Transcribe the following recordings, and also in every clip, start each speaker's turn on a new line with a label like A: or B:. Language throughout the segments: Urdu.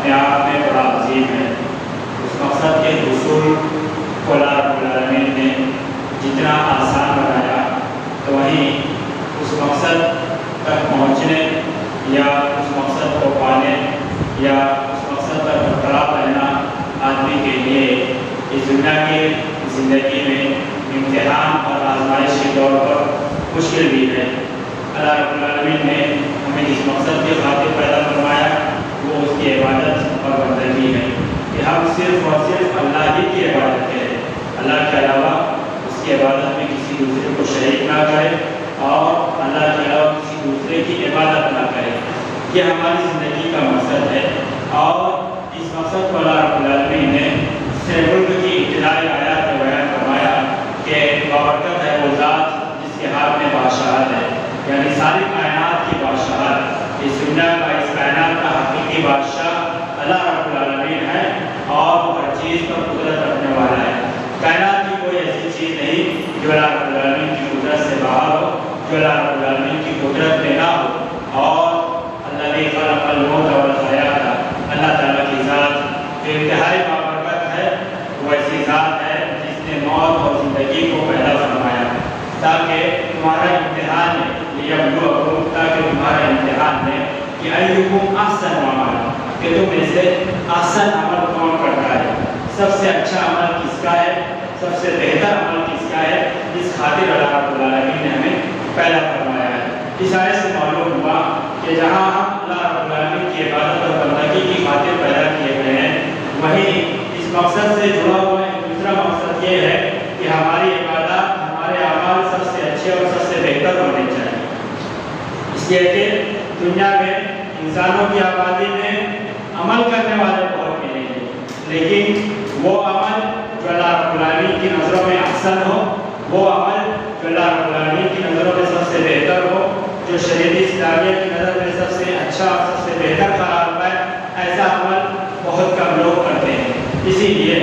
A: اپنے آپ میں بڑا عظیم ہے۔ اس مقصد کے حصول کو اللہ رب العالمین نے جتنا آسان بنایا تو وہیں اس مقصد تک پہنچنے یا اس مقصد کو پانے یا اس مقصد پر برقرار رہنا آدمی کے لیے اس دنیا کی زندگی میں امتحان اور آزمائش کے طور پر مشکل بھی ہے۔ اللہ رب العالمین نے ہمیں اس مقصد کے خاطر پیدا فرمایا، وہ اس کی عبادت اور بندگی ہے کہ ہم صرف اور صرف اللہ ہی کی عبادت کریں، اللہ کے علاوہ اس کی عبادت میں کسی دوسرے کو شریک نہ کرے اور اللہ کے علاوہ کسی دوسرے کی عبادت نہ کرے۔ یہ ہماری زندگی کا مقصد ہے اور اس مقصد کو اللہ رب العالمین نے سورہ ملک کی ابتدائی آیات میں بیان فرمایا کہ بابرکت ہے وہ ذات جس کے ہاتھ میں بادشاہت ہے، یعنی ساری کائنات کی بادشاہت، اس دنیا کا اس کائنات کا حقیقی بادشاہ اللہ رب العالمین ہے اور وہ ہر چیز پر قدرت رکھنے والا ہے۔ کائنات کی کوئی ایسی چیز نہیں جو اللہ رب العالمین کی قدرت سے باہر ہو، جو اللہ رب العالمین کی قدرت میں نہ ہو۔ اور الذی خلق الموت والحیات، اللہ تعالیٰ کی ذات جو انتہائی بابرکت ہے، وہ ایسی ذات ہے جس نے موت اور زندگی کو پیدا فرمایا تاکہ تمہارا امتحان ہے، تاکہ تمہارا امتحان ہے کہ ایکم احسن عملا، کہ تم میں سے احسن عمل کون کرتا ہے، سب سے اچھا عمل کس کا ہے، سب سے بہتر عمل کس کا ہے، جس خاطر اللہ رب العالمین نے ہمیں پیدا فرمایا ہے۔ اس آیت سے معلوم ہوا کہ جہاں ہم اللہ رب العالمین کی عبادت اور بندگی کی خاطر پیدا کیے گئے ہیں، وہیں اس مقصد سے جڑا ہوا ایک دوسرا مقصد یہ ہے کہ ہماری عبادت، ہمارے اعمال سب سے اچھے اور سب سے بہتر ہونے چاہیے۔ اس لیے کہ دنیا میں انسانوں کی آبادی میں عمل کرنے والے بہت ملیں گے، لیکن وہ عمل جو اللہ رب العالمین کی نظروں میں احسن ہو، وہ عمل جو اللہ رب العالمین کی نظروں میں سب سے بہتر ہو، جو شریعت اسلامیہ کی نظر میں سب سے اچھا اور سب سے بہتر قرار پائے، ایسا عمل بہت کم لوگ کرتے ہیں۔ اسی لیے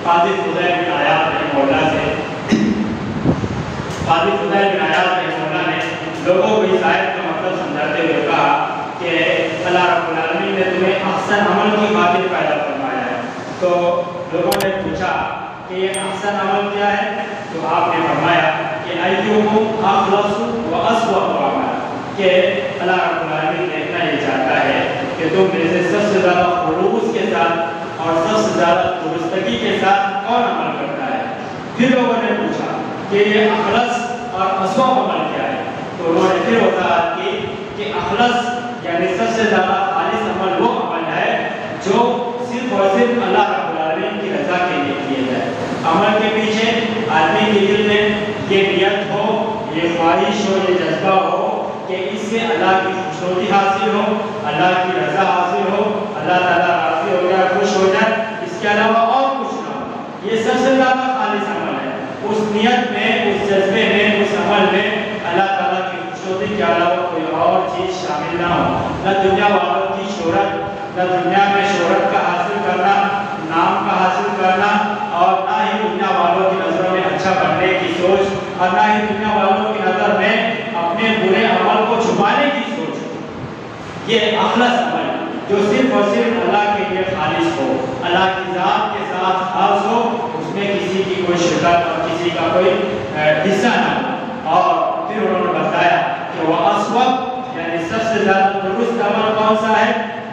A: قاضی فضیل بن عیاض رحمہ اللہ سے لوگوں کو اس آیت کا مطلب سمجھاتے ہوئے کہا کہ اللہ رب العالمین نے تمہیں احسن عمل کی خاطر پیدا فرمایا ہے۔ تو لوگوں نے پوچھا کہ یہ احسن عمل کیا ہے؟ تو آپ نے فرمایا کہ ایھم اخلص و اصوب عمل، کہ اللہ رب العالمین دیکھنا یہ چاہتا ہے کہ تم میں سے سب سے زیادہ خلوص کے ساتھ اور سب سے زیادہ درستگی کے ساتھ کون عمل کرتا ہے۔ پھر لوگوں نے پوچھا کہ یہ اخلص اور اصوب عمل کیا ہے؟ تو انہوں نے پھر وضاحت کی کہ اخلص یعنی سب سے زیادہ خالص عمل وہ عمل ہے جو صرف اور صرف اللہ رب العالمین کی رضا کے لیے کیے جائے۔ عمل کے پیچھے آدمی کے دل میں یہ نیت ہو، یہ خواہش ہو، یہ جذبہ ہو کہ اس سے اللہ کی خوشنودی حاصل ہو، اللہ کی رضا حاصل ہو، اللہ تعالیٰ راضی ہو جائے، خوش ہو جائے، اس کے علاوہ اور کچھ نہ ہو۔ یہ سب سے زیادہ خالص عمل ہے۔ اس نیت میں، اس جذبے میں، اس عمل میں اللہ تعالیٰ کی خوشنودی کے علاوہ کوئی اور چیز شامل نہ ہو، نہ دنیا والوں کی شہرت، نہ دنیا میں شہرت کا حاصل کرنا، نام کا حاصل کرنا، اور نہ ہی دنیا والوں کی نظروں میں اچھا بننے کی سوچ، اور نہ ہی دنیا والوں کی نظر میں اپنے برے عمل کو چھپانے کی سوچ۔ یہ اخلص عمل جو صرف اور صرف اللہ کے لیے خالص ہو، اللہ کی ذات کے ساتھ خاص ہو، اس میں کسی کی کوئی شرکت اور کسی کا کوئی حصہ نہ ہو۔ اور پھر انہوں نے بتایا کہ وہ اصوب یعنی سب سے زیادہ درست عمل کون سا ہے،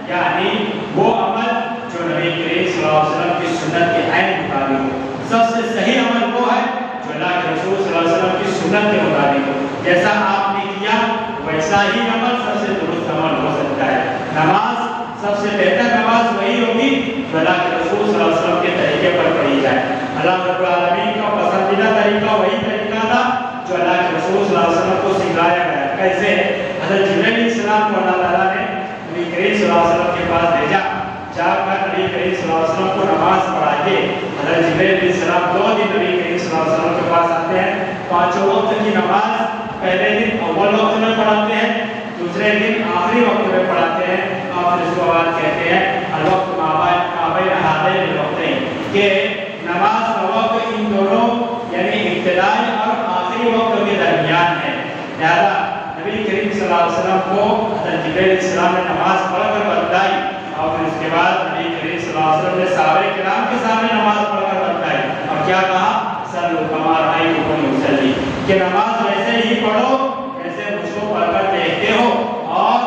A: یعنی وہ عمل جو نبی کریم صلی اللہ علیہ وسلم کی سنت کے عین مطابق ہو۔ سب سے صحیح عمل وہ ہے جو اللہ کے رسول صلی اللہ علیہ وسلم کی سنت کے مطابق ہو۔ جیسا آپ نے کیا ویسا ہی عمل سب سے درست عمل ہو سکتا ہے۔ نماز سب سے بہتر نماز وہی ہوگی جو اللہ کے رسول صلی اللہ علیہ وسلم کے طریقے پر پڑھی جائے۔ اللہ رب العالمین کا پسندیدہ طریقہ وہی طریقہ تھا جو اللہ کے رسول صلی اللہ علیہ وسلم کو سکھایا گیا۔ کیسے؟ حضرت جبرائیل علیہ السلام کو اللہ تعالیٰ نے نبی کریم صلی اللہ علیہ وسلم کے پاس بھیجا، جا کر نبی کریم صلی اللہ علیہ وسلم کو نماز پڑھا کے حضرت جبرائیل علیہ السلام 2 دن نبی کریم صلی اللہ علیہ وسلم کے پاس آتے ہیں، 5 وقت کی نماز پہلے دن اول وقت میں پڑھاتے ہیں، دوسرے دن آخری وقت میں پڑھاتے ہیں، اور پھر اس کو بعد کہتے ہیں الوقت ما بین ہذین الوقتین، کہ نماز کا وقت ان دونوں یعنی ابتدائی اور آخری وقت کے درمیان ہے۔ لہذا نبی کریم صلی اللہ علیہ وسلم کو حضرت جبرائیل علیہ السلام نے نماز پڑھ کر بتلائی، اور پھر اس کے بعد نبی صلی اللہ علیہ وسلم نے صحابہ کرام کے سامنے نماز پڑھ کر بتائی اور کیا کہا صلوا کما رأیتمونی اصلی کہ نماز ویسے ہی پڑھو جیسے مجھ کو پڑھ کر دیکھتے ہو. اور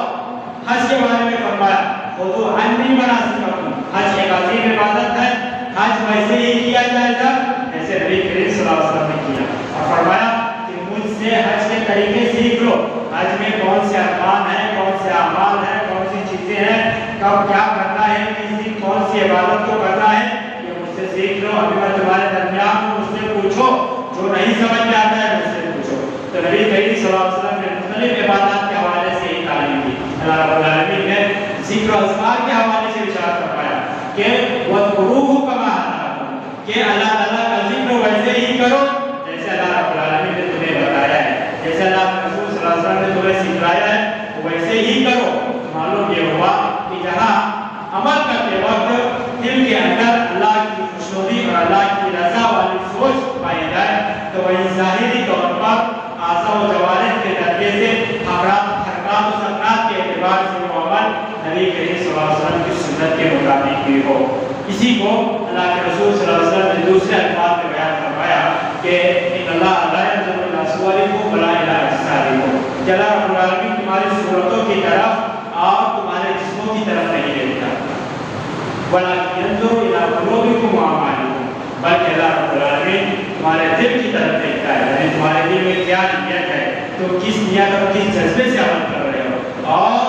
A: حج کے بارے میں فرمایا خذوا عنی مناسککم حج ایک عظیم عبادت ہے حج ویسے ہی کیا جائے گا جیسے نبی کریم صلی اللہ علیہ وسلم نے کیا اور فرمایا کہ مجھ سے حج کے طریقے سیکھ لو حج میں کون سے ارکان ہیں کون سے اعمال ہیں کون سی چیزیں ہیں کب کیا کرنا ہے کس دن کون سی عبادت کو کرنا ہے یہ مجھ سے سیکھ لو ابھی میں تمہارے درمیان ہوں مجھ سے پوچھو جو نہیں سمجھ میں آتا ہے مجھ سے پوچھو. تو نبی کریم صلی اللہ علیہ وسلم نے مختلف عبادات کے حوالے سے ہی تعلیم دی. اللہ رب العالمین نے ذکر و اذکار کے حوالے سے ارشاد فرمایا کہ وَاذْكُرُوهُ كَمَا هَدَاكُمْ کہ اللہ تعالیٰ کا ذکر ویسے ہی کرو جیسے اللہ رب العالمین نے تمہیں بتایا ہے جیسے اللہ کے رسول صلی اللہ علیہ وسلم نے تمہیں سکھلایا ہے ویسے ہی کرو. معلوم یہ ہوا کہ جہاں عمل کرتے وقت دل کے اندر اللہ کی خوشنودی اور اللہ کی رضا والی سوچ پائی جائے تو وہی ظاہری طور پر اعضاء و جوارح کے ذریعے سے حرکات و سکنات کے اعتبار سے وہ عمل نبی کریم صلی اللہ علیہ وسلم کی سنت کے مطابق بھی ہو. اسی کو اللہ کے رسول صلی اللہ علیہ وسلم نے دوسرے الفاظ میں بیان فرمایا کہ ان اللہ لا ينظر الى صورکم ولا الى اجسادکم کہ اللہ رب العالمین تمہاری صورتوں کی طرف اور تمہارے جسموں کی طرف نہیں دیکھتا ولکن ينظر الى قلوبکم واعمالکم بلکہ اللہ رب العالمین تمہارے دل کی طرف دیکھتا ہے یعنی تمہارے دل میں کیا نیت ہے تم کس نیت اور کس جذبے سے عمل کر رہے ہو اور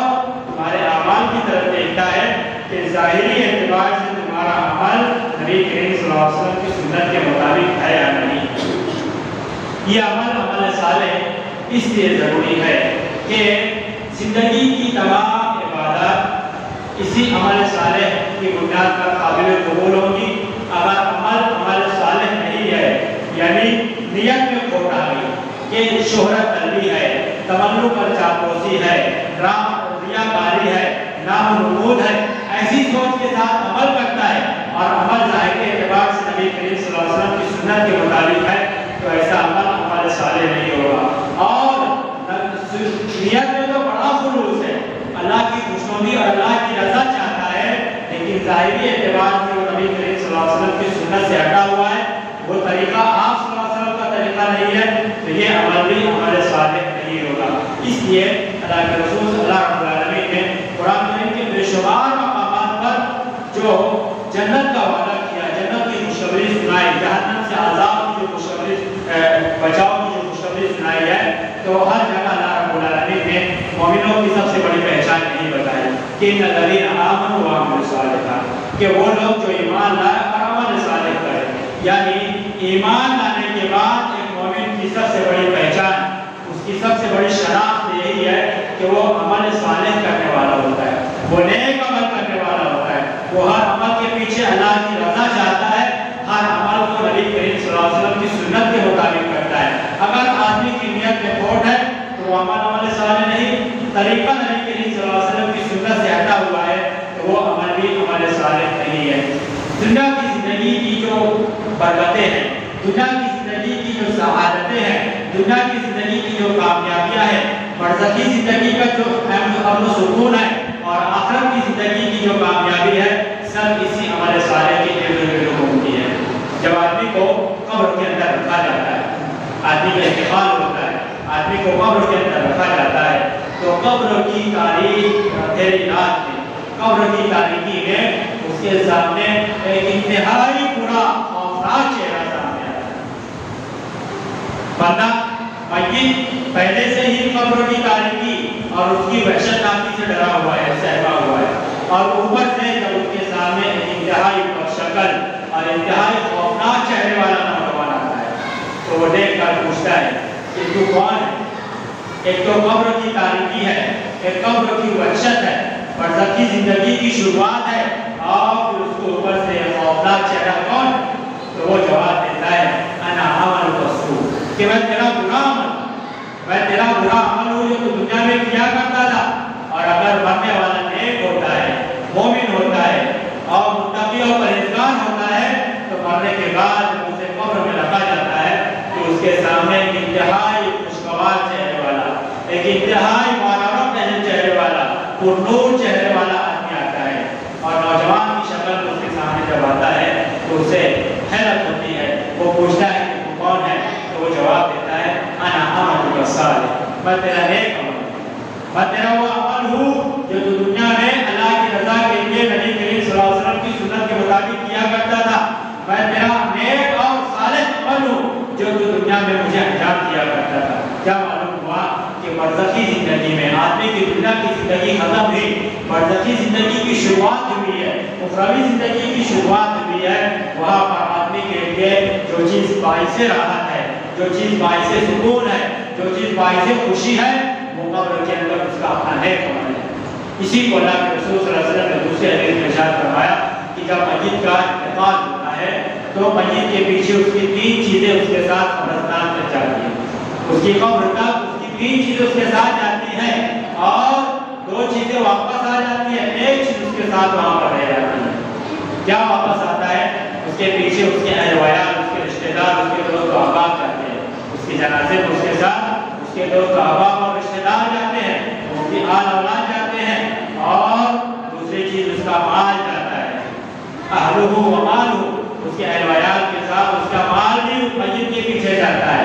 A: تمہارے اعمال کی طرف دیکھتا ہے کہ ظاہری اعتبار سے تمہارا عمل نبی کریم صلی اللہ علیہ وسلم کی سنت کے مطابق ہے یا نہیں. یہ عمل صالح اس لیے ضروری ہے کہ زندگی کی تمام عبادات اسی عمل صالح کی بنیاد پر قابل قبول ہوگی. اگر عمل صالح نہیں ہے یعنی نیت میں کھوٹ آ گئی کہ شہرت طلبی ہے تمنا پر چاپلوسی ہے ریاکاری ہے نام و نمود ہے ایسی سوچ کے ساتھ عمل کرتا ہے اور عمل ظاہر کے اعتبار سے نبی کریم صلی اللہ علیہ وسلم کی سنت کے مطابق ہے تو ایسا عمل صالح نہیں ہوگا. اور نیت میں تو بڑا خلوص ہے اللہ کی خوشنودی اور اللہ کی رضا چاہتا ہے لیکن ظاہری اعتبار سے وہ نبی کریم صلی اللہ علیہ وسلم کی سنت سے ہٹا ہوا ہے وہ طریقہ آپ صلی اللہ علیہ وسلم کا طریقہ نہیں ہے تو یہ عمل بھی عمل صالح نہیں ہوگا. اس لیے اللہ کے رسول اللہ رب العالمین نے قرآن کریم کے بے شمار مقامات پر جو جنت کا وعدہ کیا جنت کی خوشخبری سنائی جہنم سے عذاب کی جو خوشخبری بچاؤ کی جو خوشخبری سنائی ہے تو ہر جگہ اللہ رب العالمین نے مومنوں کی سب سے بڑی پہچان نہیں بتائی کہ ان الذین آمنوا وعملوا الصالحات کہ وہ لوگ جو ایمان لائے اور عمل صالح کرے یعنی ایمان لانے کے بعد ایک مومن کی سب سے بڑی پہچان اس کی سب سے بڑی شناخت یہی ہے کہ وہ عمل صالح کرنے والا ہوتا ہے وہ نیک عمل کرنے والا ہوتا ہے وہ ہر عمل کے پیچھے اللہ کی رضا چاہتا ہے ہر عمل کو نبی کریم صلی اللہ علیہ وسلم کی سنت کے مطابق کرتا ہے. اگر آدمی کی نیت میں کھوٹ ہے تو وہ عمل صالح نہیں طریقہ نبی کریم صلی اللہ علیہ وسلم کی سنت سے ہٹا ہوا ہے تو وہ عمل بھی عمل صالح نہیں ہے. دنیا کی زندگی کی جو برکتیں ہیں دنیا کی زندگی کی جو سعادتیں ہیں دنیا کی زندگی کی جو کامیابیاں ہیں برزخی زندگی کا جو امن و سکون ہے اور آخرت کی زندگی کی جو کامیابی ہے سب اسی عمل صالح کے ارد گرد ہوتی ہے. جب آدمی کو قبر کے اندر رکھا جاتا ہے آدمی کا انتقال ہوتا ہے آدمی کو قبر کے اندر رکھا جاتا ہے تو قبر کی تاریخ اندھیری رات میں قبر کی تاریکی میں اس کے سامنے ایک انتہائی برا خوفناک چہرہ سامنے آتا ہے. بندہ میت پہلے سے ہی قبر کی تاریکی اور اس کی وحشتناکی سے ڈرا ہوا ہے سہما ہوا ہے اور اوپر سے جب اس کے سامنے ایک انتہائی شکل اور انتہائی خوفناک چہرے والا نوجوان آتا ہے تو وہ دیکھ کر پوچھتا ہے کہ تو کون ہے. ایک تو قبر کی تاریکی ہے ایک قبر کی وحشت ہے برزخی زندگی کی شروعات ہے اور پھر اس کے اوپر سے خوفناک چہرہ کون تو وہ جواب دیتا ہے انا عمل الرسول کہ میں تیرا برا عمل ہوں جو تو دنیا میں کیا کرتا تھا. اور اگر مرنے والا نیک ہوتا ہے مومن ہوتا ہے اور متقی اور پرہیزگار ہوتا ہے تو مرنے کے بعد اسے قبر میں رکھا جاتا ہے تو اس کے سامنے ایک انتہائی خوشگوار چہرے والا ایک انتہائی مانورت چہرے والا پرنور چہرے والا آدمی آتا ہے اور نوجوان کی شکل اس کے زندگی ختم ہوئی، برزخی زندگی کی شروعات ہوئی ہے، اخروی زندگی کی شروعات ہوئی ہے، وہاں پر آدمی کے لیے جو چیز باعث راحت ہے، جو چیز باعث سکون ہے، جو چیز باعث خوشی ہے، وہ قبر کے اندر اس کا اپنا ہے کون ہے۔ اسی کو اللہ کے رسول صلی اللہ علیہ وسلم نے دوسرے حدیث میں ارشاد فرمایا کہ جب میت کا انتقال ہوتا ہے تو میت کے پیچھے اس کی 3 چیزیں اس کے ساتھ قبرستان تک جاتی ہیں، اس کی قبر تک اس کی 3 چیزیں اس کے ساتھ جاتی ہیں اور 2 چیزیں واپس آ جاتی ہیں، ایک چیز اس کے ساتھ وہاں پر رہ جاتی ہے۔ کیا واپس آتا ہے؟ اس کے پیچھے اس کے اہل ویال، اس کے رشتہ دار، اس کے دوست و احباب جاتے ہیں، اس کے جنازے میں اس کے ساتھ اس کے دوست و احباب اور رشتہ دار جاتے ہیں، اس کی آل اولاد جاتے ہیں، اور دوسری چیز اس کا مال جاتا ہے، اہلہ و مالہ، اس کے اہل ویال کے ساتھ اس کا مال بھی میت کے پیچھے جاتا ہے،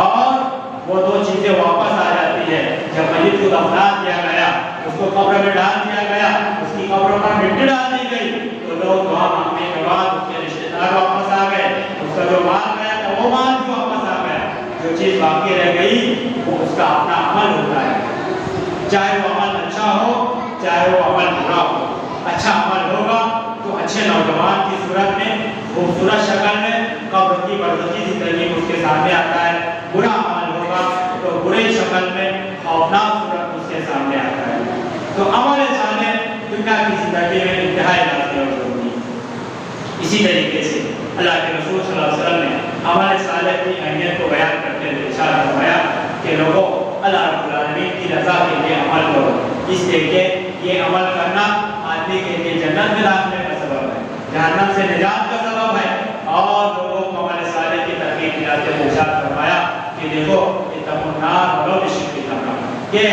A: اور وہ 2 چیزیں واپس آ جاتی ہے۔ جب میت کو دفنا دیا گیا، اس کو قبر میں ڈال دیا گیا، اس کی قبر پر مٹی ڈال دی گئی، تو لوگ دعا مانگنے کے بعد اس کے رشتہ دار واپس آ گئے، اس کا جو مال گیا تھا وہ مال بھی واپس آ گیا، جو چیز باقی رہ گئی وہ اس کا اپنا عمل ہوتا ہے، چاہے وہ عمل اچھا ہو چاہے وہ عمل برا ہو۔ اچھا عمل ہوگا تو اچھے نوجوان کی صورت میں، خوبصورت شکل میں قبر کی برزخی زندگی میں اس کے سامنے آتا ہے، برا عمل ہوگا تو برے شکل میں خوفناک صورت اس کے سامنے آتا ہے۔ تو عمل صالح دنیا کی زندگی میں انتہائی لازمی اور ضروری ہے۔ اسی طریقے سے اللہ کے رسول صلی اللہ علیہ وسلم نے عمل صالح کی اہمیت کو بیان کرتے ہوئے ارشاد فرمایا کہ لوگوں اللہ رب العالمین کی رضا کے لیے عمل کرو، اس لیے کہ یہ عمل کرنا آدمی کے لیے جنت میں داخلے کا سبب ہے، جہنم سے نجات کا سبب ہے۔ اور لوگوں کو عمل صالح کی ترغیب دلاتے ہوئے ارشاد فرمایا کہ دیکھو اتقوا النار ولو بشق تمرہ، کہ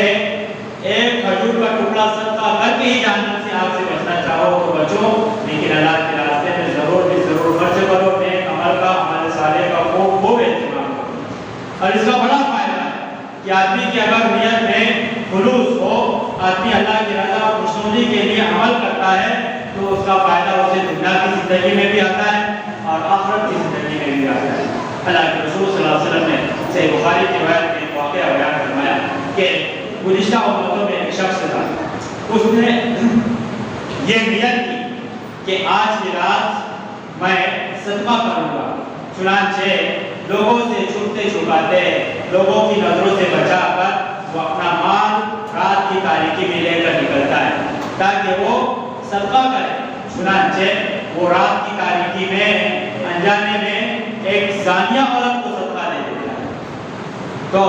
A: ایک کھجور کا ٹکڑا صدقہ کر کے ہی جہنم سے آگ سے بچنا چاہو تو بچو، لیکن اللہ کے راستے میں ضرور خرچ کرو، نیک عمل کا، عمل صالح کا خوب اہتمام کرو۔ اور اس کا بڑا فائدہ ہے کہ آدمی کی اگر نیت میں خلوص ہو، آدمی اللہ کی رضا اور خوشنودی کے لیے عمل کرتا ہے تو اس کا فائدہ اسے دنیا کی زندگی میں بھی آتا ہے اور آخرت کی زندگی میں بھی آتا ہے۔ اللہ کے رسول صلی اللہ علیہ وسلم نے صحیح بخاری کی روایت میں ایک واقعہ بیان فرمایا کہ گزشتہ امتوں میں ایک شخص تھا، اس نے یہ نیت کی کہ آج کی رات میں صدقہ کروں گا، چنانچہ لوگوں سے چھپتے چھپاتے، لوگوں کی نظروں سے بچا کر وہ اپنا مال رات کی تاریکی میں لے کر نکلتا ہے تاکہ وہ صدقہ کرے۔ چنانچہ وہ رات کی تاریکی میں انجانے میں ایک زانیہ عورت کو صدقہ دے دیتا ہے۔ تو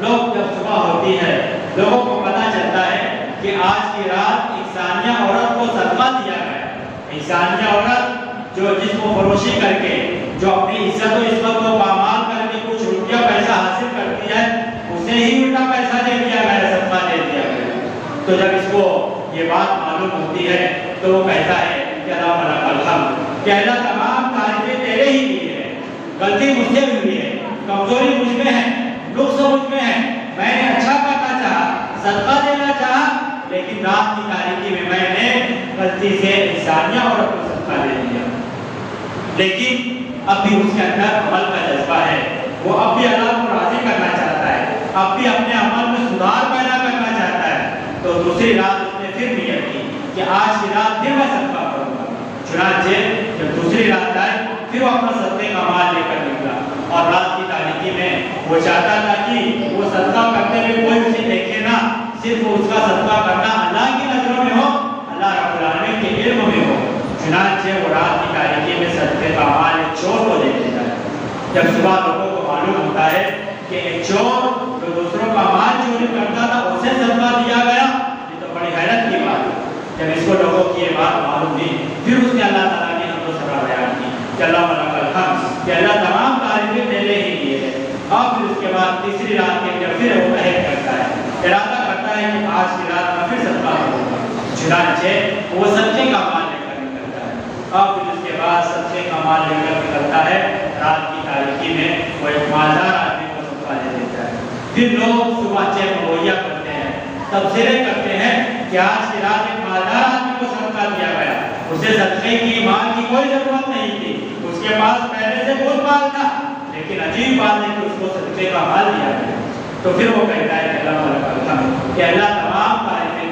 A: لوگ جب صبح ہوتی ہے، لوگوں کو پتہ چلتا ہے کہ آج کی رات ایک زانیہ عورت کو صدقہ دیا گیا، ایک زانیہ عورت جو جسم کو فروشی کر کے، جو اپنی عزت و عصمت کو پامال کر کے کچھ روپیہ پیسہ حاصل کرتی ہے، اسے ہی الٹا پیسہ دے دیا گیا، صدقہ دے دیا گیا۔ تو جب اس کو یہ بات معلوم ہوتی ہے تو وہ کہتا ہے کہ اللہ لک الحمد، کہ اللہ تمام تعریفیں تیرے ہی لیے ہیں، غلطی مجھ سے بھی ہوئی ہے، کمزوری مجھ میں ہے، نقص مجھ میں ہے، میں نے اچھا کرنا چاہا، صدقہ دینا چاہا، لیکن رات کی تاریکی میں میں نے غلطی سے انسانیہ عورت کو صدقہ دے دیا۔ لیکن اب بھی اس کے اندر عمل کا جذبہ ہے، وہ اب بھی اللہ کو راضی کرنا چاہتا ہے، اب بھی اپنے عمل میں سدھار پیدا کرنا چاہتا ہے۔ تو دوسری رات اس نے پھر نیت کی کہ آج کی رات پھر میں صدقہ کروں گا۔ چنانچہ جب دوسری رات آئی پھر وہ اپنا صدقے کا مال لے کر نکلا، اور رات کی تاریکی میں وہ چاہتا تھا کہ وہ صدقہ کرتے ہوئے کوئی اسے دیکھے نہ، صرف اس کا صدقہ کرنا اللہ کی نظروں میں ہو، اللہ رب العالمین کے علم میں ہو۔ چنانچہ وہ رات کی تاریکی میں صدقے کا مال ایک چور کو دے دیتا ہے۔ جب صبح لوگوں کو معلوم ہوتا ہے کہ ایک چور جو دوسروں کا مال چوری کرتا تھا اسے صدقہ دیا گیا، یہ تو بڑی حیرت کی بات ہے۔ جب اس کو لوگوں کی یہ بات معلوم ہوئی پھر اس نے اللہ تعالیٰ کی حمد و ثنا بیان کی کہ اللہ لک الحمد، کہ اللہ تمام تعریفیں تیرے ہی لیے ہیں۔ اور پھر اس کے بعد تیسری رات کے اندر پھر وہ عہد کرتا ہے، ارادہ کرتا ہے کہ آج کی رات میں پھر صدقہ کروں گا۔ چنانچہ وہ صدقے کا مال لے کر نکلتا ہے، اور پھر اس کے بعد صدقے کا مال لے کر نکلتا ہے، رات کی تاریکی میں وہ ایک مالدار آدمی کو صدقہ دے دیتا ہے۔ پھر لوگ صبح چیک مہیا کرتے ہیں، تبصرے کرتے ہیں کہ آج کی رات ایک مالدار آدمی کو صدقہ دیا گیا، اسے صدقے کی مال کی کوئی ضرورت نہیں تھی، اس کے پاس پہلے سے بہت مال تھا، لیکن عجیب بات ہے کہ اس کو صدقے کا مال دیا گیا۔ تو پھر وہ کہتا ہے کہ اللہ لک الحمد، کہ اللہ تمام تعریفیں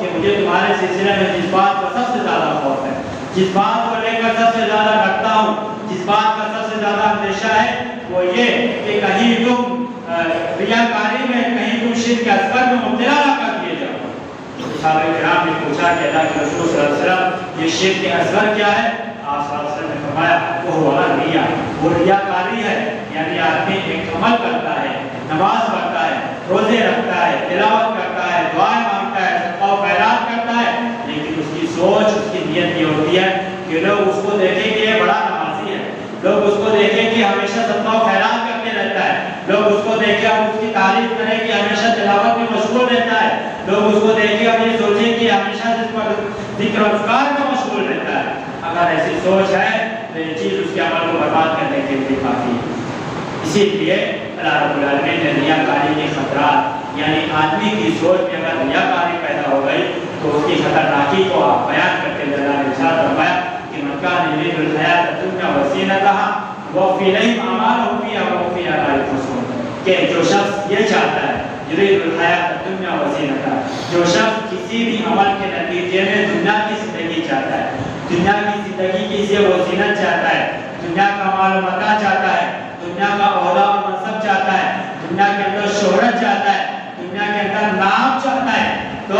A: کہ مجھے تمہارے سلسلے میں جس بات کا سب سے زیادہ خوف ہے، جس بات کو لے کر سب سے زیادہ ڈرتا ہوں، جس بات کا سب سے زیادہ اندیشہ ہے وہ یہ کہ کہیں تم ریاکاری میں، کہیں تم شرک اصغر میں مبتلا نہ کر دیے جاؤ۔ صحابہ کرام نے پوچھا کہ اللہ کے رسول صلی اللہ علیہ وسلم یہ شرک اصغر کیا ہے؟ آپ صلی اللہ علیہ وسلم نے فرمایا وہ ریا، وہ ریاکاری ہے، یعنی آدمی ایک عمل کرتا ہے، نماز پڑھتا ہے، روزے رکھتا ہے، تلاوت کرتا ہے، دعائیں مانگتا ہے، صدقہ و خیرات کرتا ہے، لیکن اس کی سوچ، اس کی نیت یہ ہوتی ہے کہ لوگ اس کو دیکھیں کہ یہ بڑا نمازی ہے، لوگ اس کو دیکھیں کہ ہمیشہ صدقہ و خیرات کرتے رہتا ہے، لوگ اس کو دیکھیں اور اس کی تعریف کریں کہ ہمیشہ تلاوت میں مشغول رہتا ہے، لوگ اس کو دیکھیں اور یہ سوچیں کہ ہمیشہ ذکر و اذکار میں مشغول رہتا ہے۔ اگر ایسی سوچ ہے تو یہ چیز اس کے عمل کو برباد کرنے کے لیے کافی ہے۔ اسی لیے اللہ رب العالمین نے ریاکاری کے خطرات، یعنی آدمی کی سوچ میں اگر ریاکاری پیدا ہو گئی تو اس کی خطرناکی کو آپ بیان کرتے ہوئے اللہ نے ارشاد فرمایا کہ من کان یرید الحیاۃ الدنیا وزینتہا وفی لہم اعمالہم فیہا وہم فیہا لا یبخسون، کہ جو شخص یہ چاہتا ہے یرید الحیاۃ الدنیا وزینتہا، جو شخص کسی بھی عمل کے نتیجے میں دنیا کی زندگی چاہتا ہے، دنیا کی زندگی کی سے وہ زینت چاہتا ہے، دنیا کا مال و متاع چاہتا ہے، دنیا کا عہدہ اور منصب چاہتا ہے، دنیا کے اندر شہرت چاہتا ہے، دنیا کے اندر نام چاہتا ہے، تو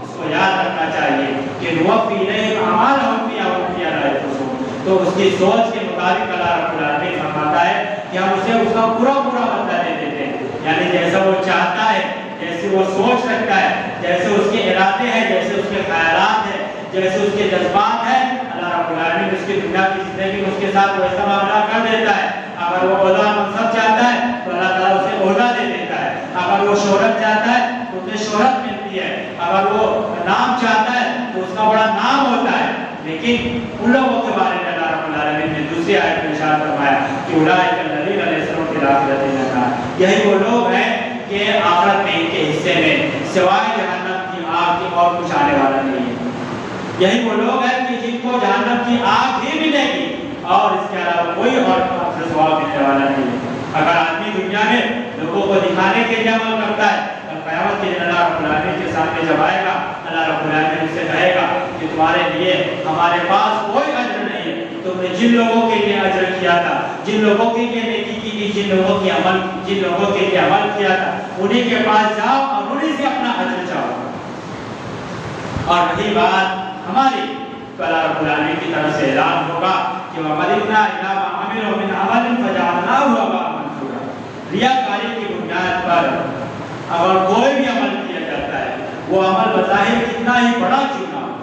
A: اس کو یاد رکھنا چاہیے کہ نوفی الیہم اعمالہم فیہا وہم فیہا لا یبخسون، تو اس کی سوچ کے مطابق اللہ رب العالمین فرماتا ہے کہ ہم اسے اس کا پورا بدلہ دے دیتے ہیں، یعنی جیسا وہ چاہتا ہے، جیسے وہ سوچ رکھتا ہے، جیسے اس کے ارادے ہیں، جیسے اس کے خیالات ہیں، جیسے اس کے جذبات ہیں، اللہ رب العالمین اس کی دنیا کی زندگی میں اس کے ساتھ ویسا معاملہ کر دیتا ہے۔ اگر وہ عہدہ منصب چاہتا ہے تو اللہ تعالیٰ اسے عہدہ دے دیتا ہے، اگر وہ شہرت چاہتا ہے تو اسے شہرت ملتی ہے، اگر وہ نام چاہتا ہے تو اس کا بڑا نام ہوتا ہے۔ لیکن ان لوگوں کے بارے میں اللہ رب العالمین نے دوسری آیت میں ارشاد فرمایا کہ اولئک الذین لیس لہم فی الآخرۃ الا النار، یہی وہ لوگ ہیں کہ آخرت میں ان کے حصے میں سوائے جہنم کی آگ کے اور کچھ آنے والا نہیں ہے۔ یہی وہ لوگ ہیں کہ جن کو جہنم کی آگ ہی ملے گی اور اس کے علاوہ کوئی اور ثواب ملنے والا نہیں ہے۔ اگر آدمی دنیا میں لوگوں کو دکھانے کے لیے عمل کرتا ہے، قیامت کے دن اللہ رب العالمین کے سامنے جب آئے گا، اللہ رب العالمین اس سے کہے گا کہ تمہارے لیے ہمارے پاس کوئی اجر نہیں ہے، تم نے جن لوگوں کے لیے اجر کیا تھا، جن لوگوں کے لیے نیکی کی تھی، جن لوگوں کے لیے عمل کیا تھا، انہیں کے پاس جاؤ اور انہیں سے اپنا اجر چاہو۔ اور رہی بات ہماری، تو اللہ رب العالمین کی طرف سے اعلان ہوگا کہ وَقَدِمْنَا إِلَىٰ مَا عَمِلُوا مِنْ عَمَلٍ فَجَعَلْنَاهُ هَبَاءً مَنثُورًا، ریاکاری کی بنیاد پر اگر کوئی بھی عمل کیا جاتا ہے، وہ عمل بظاہر کتنا ہی بڑا کیوں نہ ہو،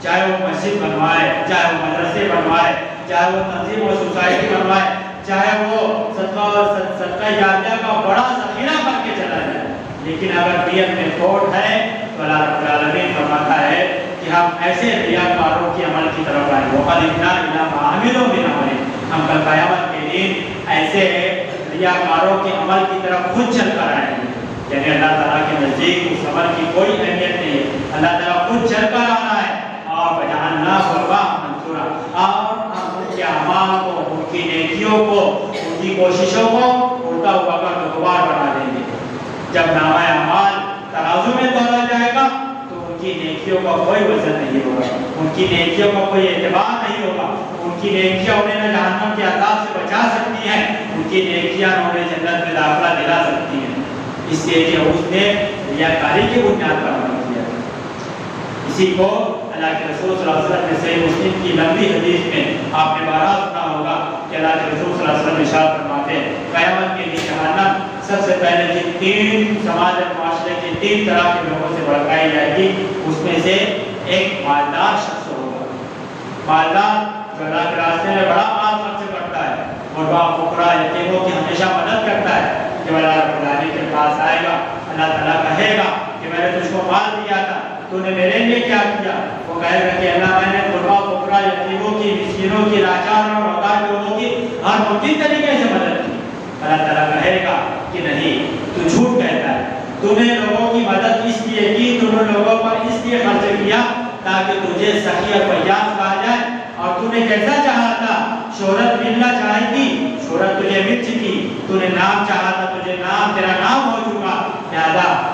A: چاہے وہ مسجد بنوائے، چاہے وہ مدرسے بنوائے، چاہے وہ تنظیم اور سوسائٹی بنوائے، چاہے وہ صدقہ جاریہ کا بڑا ذخیرہ کر کے چلا جائے، لیکن اگر نیت میں کھوٹ ہے تو اللہ رب العالمین فرماتا ہے کہ ہم ایسے ریاکاروں کے عمل کی طرف آئیں، وَقَدِمْنَا إِلَىٰ مَا عَمِلُوا مِنْ عَمَلٍ، ہم کل قیامت کے دن ایسے ریاکاروں کے عمل کی طرف خود چل کر آئیں گے، یعنی اللہ تعالیٰ کے نزدیک اس عمل کی کوئی اہمیت نہیں ہے، اللہ تعالیٰ خود چل کر آنا ہے، اور فَجَعَلْنَاهُ هَبَاءً مَنثُورًا، اور ہم ان کے اعمال کو، ان کی نیکیوں کو، ان کی کوششوں کو اڑتا ہوا کر غبار بنا دیں گے۔ جب نامہ اعمال ترازو میں تولا جائے گا تو ان کی نیکیوں کا کوئی وزن نہیں ہوگا، ان کی نیکیوں کا کوئی اعتبار نہیں ہوگا، ان کی نیکیاں انہیں نہ جہنم کے عذاب سے بچا سکتی ہیں، ان کی نیکیاں انہیں جنت میں داخلہ دلا سکتی ہیں، اس لیے کہ اس نے ریاکاری کی بنیاد پر عمل کیا۔ اسی کو اللہ کے رسول صلی اللہ علیہ وسلم نے صحیح مسلم کی لمبی حدیث میں آپ نے بارہا سنا ہوگا کہ اللہ کے رسول صلی اللہ علیہ وسلم ارشاد فرماتے ہیں قیامت کے دن جہنم سب سے پہلے جن تین سماج اور معاشرے کے تین طرح کے لوگوں سے بھڑکائی جائے گی، اس میں سے ایک مالدار شخص ہوگا۔ مالدار جو اللہ کے راستے میں بڑا مال خرچ کرتا ہے، غربا فقراء یتیموں کی ہمیشہ مدد کرتا ہے، جب اللہ رب العالمین کے پاس آئے گا اللہ تعالیٰ کہے گا کہ میں نے تجھ کو مال دیا تھا، تو نے میرے لیے کیا کیا؟ وہ کہے گا کہ اللہ میں نے غربا فقراء یتیموں کی، مسکینوں کی، لاچار اور محتاج لوگوں کی ہر ممکن طریقے سے مدد کی۔ اللہ تعالیٰ کہے گا کہ نہیں، تو جھوٹ کہتا ہے، تو نے لوگوں کی مدد اس لیے کی، تو نے لوگوں پر اس لیے خرچ کیا تاکہ تجھے سخی اور فیاض کہا جائے، اور تو نے کیسا چاہا تھا، شہرت ملنا چاہی تھی، شہرت تجھے مل چکی، تو نے نام چاہا تھا، تجھے نام، تیرا نام ہو چکا، لہذا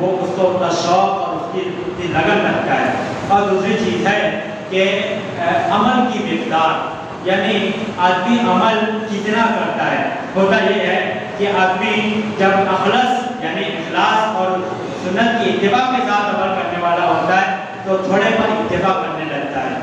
A: وہ اس کو اتنا شوق اور اس کی اتنی لگن رکھتا ہے. اور دوسری چیز ہے کہ عمل کی مقدار، یعنی آدمی عمل کتنا کرتا ہے. ہوتا یہ ہے کہ آدمی جب اخلص یعنی اخلاص اور سنت کی اتباع کے ساتھ عمل کرنے والا ہوتا ہے تو تھوڑے پر اتباع کرنے لگتا ہے.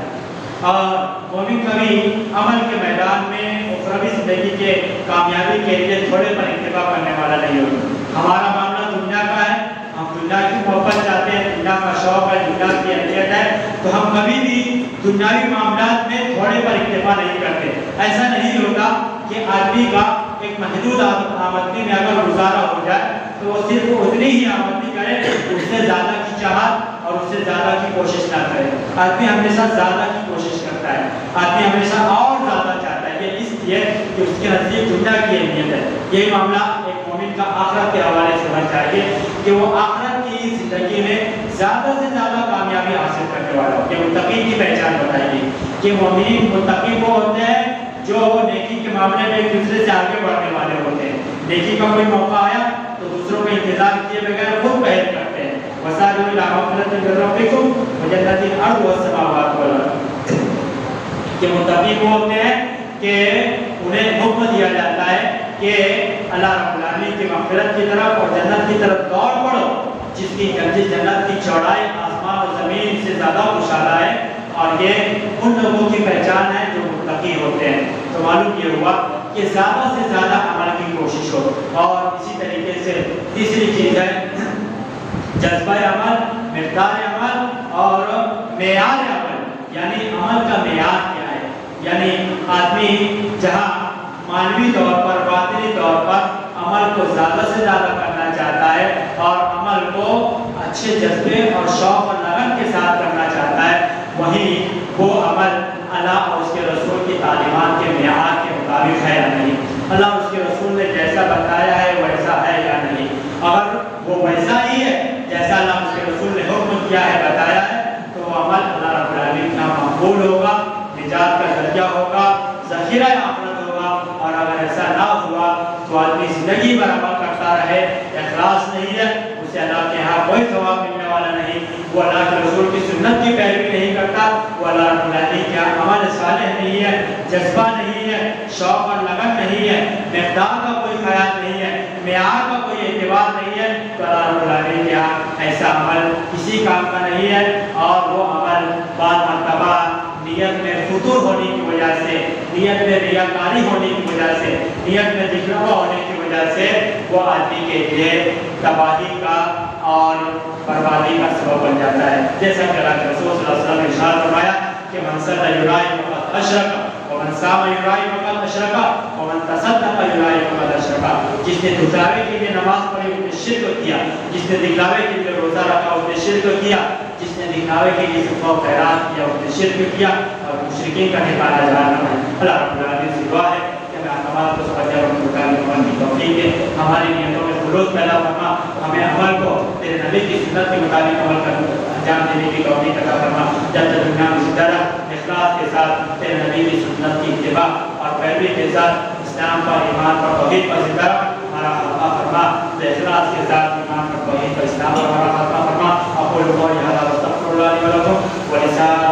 A: اور مومن کبھی عمل کے میدان میں اخروی زندگی کے کامیابی کے لیے تھوڑے پر اتباع کرنے والا نہیں ہوتا. ہمارا معاملہ دنیا کا ہے، ہم دنیا کی محبت چاہتے ہیں، دنیا کا شوق ہے، دنیا کی اہمیت ہے، تو ہم کبھی بھی دنیاوی معاملات میں تھوڑے پر اکتفا نہیں کرتے. ایسا نہیں ہوتا کہ آدمی کا ایک محدود آمدنی میں اگر گزارا ہو جائے تو وہ صرف اتنی ہی آمدنی کرے، اس سے زیادہ کی چاہت اور اس سے زیادہ کی کوشش نہ کرے. آدمی ہمیشہ زیادہ کی کوشش کرتا ہے، آدمی ہمیشہ اور زیادہ چاہتا ہے. یہ اس لیے کہ اس کے نزدیک دنیا کی اہمیت ہے. یہی معاملہ ایک مومن کا آخرت کے حوالے سے ہونا چاہیے کہ وہ آخرت کی زندگی میں زیادہ سے زیادہ کامیابی حاصل کرنے والا ہو. یہ متقی کی پہچان بتائے گی کہ مومن متقی وہ ہوتے ہیں جو نیکی کے معاملے میں ایک دوسرے سے آگے بڑھنے والے ہوتے ہیں. نیکی کا کوئی موقع آیا تو دوسروں کا انتظار کیے بغیر خود پہل کرتے ہیں. وَسَارِعُوا إِلَىٰ مَغْفِرَةٍ مِّن رَّبِّكُمْ وَجَنَّةٍ عَرْضُهَا السَّمَاوَاتُ وَالْأَرْضُ. کہ متقی وہ ہوتے ہیں کہ انہیں حکم دیا جاتا ہے کہ اللہ رب العالمین کی مغفرت کی طرف اور جنت کی طرف دوڑ پڑو، جس جنت کی چوڑائی آسمان و زمین سے زیادہ مشابہ ہے. اور یہ ان لوگوں کی پہچان ہے جو متقی ہوتے ہیں. تو معلوم یہ ہوا کہ زیادہ سے زیادہ عمل کی کوشش ہو. اور اسی طریقے سے تیسری چیز ہے جذبہ عمل، مقدار عمل اور معیار عمل. یعنی عمل کا معیار کیا ہے؟ یعنی آدمی جہاں مانوی طور پر، باطنی طور پر عمل کو زیادہ سے زیادہ کرنا چاہتا ہے اور عمل کو اچھے جذبے اور شوق اور لگن کے ساتھ کرنا چاہتا ہے، وہیں وہ عمل اللہ اور اس کے رسول کی تعلیمات کے معیار کے مطابق ہے یا نہیں، اللہ اور اس کے رسول نے جیسا بتایا ہے ویسا ہے یا نہیں. اگر وہ ویسا ہی ہے جیسا اللہ اور اس کے رسول نے حکم کیا ہے، بتایا ہے، تو وہ عمل اللہ رب العالمین کا مقبول ہوگا، نجات کا ذریعہ ہوگا، ذخیرہ آخرت ہوگا. اور اگر ایسا نہ ہوا تو آدمی زندگی بھر عمل کرتا رہے، اخلاص نہیں ہے، اسے اللہ کے ہاں کوئی ثواب ملنے والا نہیں. وہ اللہ کے رسول کی سنت کی پیروی نہیں کرتا، وہ اللہ رب العالمین کا عمل صالح نہیں ہے، جذبہ نہیں ہے، شوق اور لگن نہیں ہے، مقدار کا کوئی خیال نہیں ہے، معیار کا کوئی اعتبار نہیں ہے، تو اللہ رب العالمین کا ایسا عمل کسی کام کا نہیں ہے. اور وہ عمل بعض مرتبہ نیت میں فطور ہونے کی وجہ سے، نیت میں ریاکاری ہونے کی وجہ سے، نیت میں دکھلاوا ہونے کی وجہ سے وہ آدمی کے لیے تباہی کا اور بربادی کا سبب بن جاتا ہے. جیسا کہ اللہ کے رسول صلی اللہ علیہ وسلم نے ارشاد فرمایا کہ من صلى يراعي فقد اشرک ومن صام يراعي فقد اشرک ومن تصدق يراعي فقد اشرک. جس نے دکھلاوے کے لیے نماز پڑھی اس نے شرک کیا، جس نے دکھلاوے کے لیے روزہ رکھا اس نے شرک کیا، جس نے دکھلاوے کے لیے صدقہ و خیرات کیا اس نے شرک کیا. اور مشرکین کا ٹھکانہ جہنم ہے. اللہ رب العالمین سے دعا ہے کہ ہمیں احکامات کو سمجھنے اور مطابق عمل کی توفیق دے، ہماری نیتوں میں خلوص پیدا فرما، ہمیں عمل کو تیرے نبی کی سنت کے مطابق عمل کرنے انجام دینے کی توفیق عطا فرما. جب تک دنیا میں زندہ رہ، اخلاص کے ساتھ تیرے نبی کی سنت کی اتباع اور پیروی کے ساتھ اسلام پر، ایمان پر، توحید پر زندہ رہ. ہمارا خاتمہ فرما، اخلاص کے ساتھ ایمان پر، توحید پر، اسلام پر ہمارا خاتمہ فرما. اقول قولی ھذا واستغفر اللہ لی ولکم ولسائر